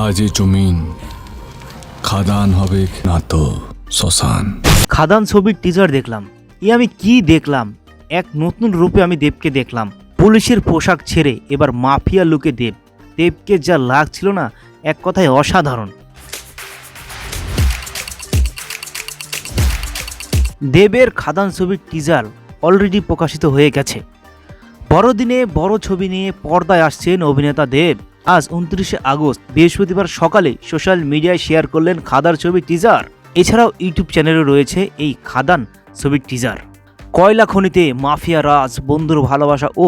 আজ এ জমিন খাদান হবে না তো শ্মশান। খাদান ছবির টিজার দেখলাম। আমি কি দেখলাম, এক নতুন রূপে আমি দেবকে দেখলাম। পুলিশের পোশাক ছেড়ে এবার মাফিয়া লুকে দেবকে যা লাগছিল না, এক কথায় অসাধারণ। দেবের খাদান ছবির টিজার অলরেডি প্রকাশিত হয়ে গেছে। বড়দিনে বড় ছবি নিয়ে পর্দায় আসছেন অভিনেতা দেব। আজ 29শে আগস্ট বৃহস্পতিবার সকালে সোশ্যাল মিডিয়ায় শেয়ার করলেন খাদার ছবির টিজার। এছাড়াও ইউটিউব চ্যানেলে রয়েছে এই খাদান ছবির টিজার। কয়লা খনিতে মাফিয়া রাজ, বন্ধুর ভালোবাসা ও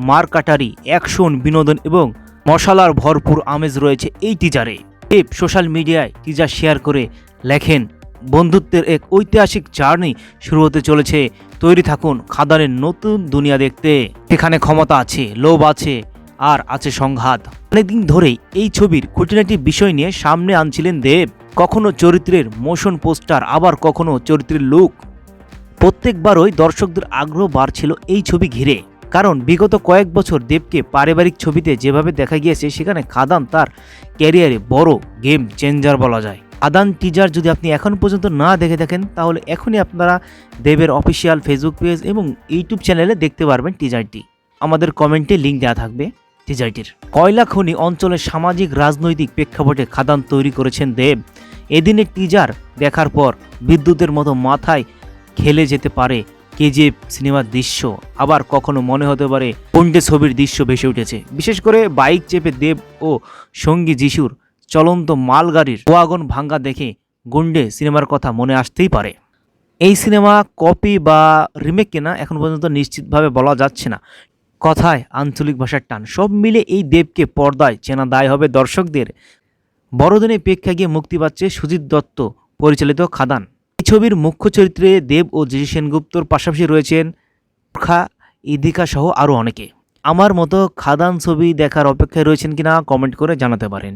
মারকাটারি, অ্যাকশন, বিনোদন এবং মশলার ভরপুর আমেজ রয়েছে এই টিজারে। দেব সোশ্যাল মিডিয়ায় টিজার শেয়ার করে লেখেন, বন্ধুত্বের এক ঐতিহাসিক জার্নি শুরু হতে চলেছে। তৈরি থাকুন খাদানের নতুন দুনিয়া দেখতে। এখানে ক্ষমতা আছে, লোভ আছে, আর আছে সংঘাত। অনেকদিন ধরেই এই ছবির খুঁটিনাটি বিষয় নিয়ে সামনে আনছিলেন দেব। কখনো চরিত্রের মোশন পোস্টার, আবার কখনো চরিত্রের লুক। প্রত্যেকবারই দর্শকদের আগ্রহ বাড়ছিল এই ছবি ঘিরে। কারণ বিগত কয়েক বছর দেবকে পারিবারিক ছবিতে যেভাবে দেখা গিয়েছে, সেখানে খাদান তার ক্যারিয়ারে বড় গেম চেঞ্জার বলা যায়। খাদান টিজার যদি আপনি এখন পর্যন্ত না দেখে থাকেন, তাহলে এখনই আপনারা দেবের অফিসিয়াল ফেসবুক পেজ এবং ইউটিউব চ্যানেলে দেখতে পারবেন টিজারটি। আমাদের কমেন্টে লিঙ্ক দেওয়া থাকবে টিজারটির। কয়লা খনি অঞ্চলের সামাজিক রাজনৈতিক প্রেক্ষাপটে খাদান তৈরি করেছেন দেব। এদিনের টিজার দেখার পর বিদ্যুতের মতো মাথায় খেলে যেতে পারে কেজিএফ সিনেমার দৃশ্য, আবার কখনো মনে হতে পারে পন্ডে ছবির দৃশ্য ভেসে উঠেছে। বিশেষ করে বাইক চেপে দেব ও সঙ্গী যিশুর চলন্ত মালগাড়ির ওয়াগন ভাঙ্গা দেখে গুন্ডে সিনেমার কথা মনে আসতেই পারে। এই সিনেমা কপি বা রিমেক কিনা এখন পর্যন্ত নিশ্চিতভাবে বলা যাচ্ছে না। কথায় আঞ্চলিক ভাষার টান, সব মিলে এই দেবকে পর্দায় চেনা দায় হবে দর্শকদের। বড়দিনে প্রেক্ষাগৃহে মুক্তি পাচ্ছে সুজিত দত্ত পরিচালিত খাদান। এই ছবির মুখ্য চরিত্রে দেব ও জিজি সেনগুপ্তর পাশাপাশি রয়েছেন খা, ইদিকা সহ আরও অনেকে। আমার মতো খাদান ছবি দেখার অপেক্ষায় রয়েছেন কিনা কমেন্ট করে জানাতে পারেন।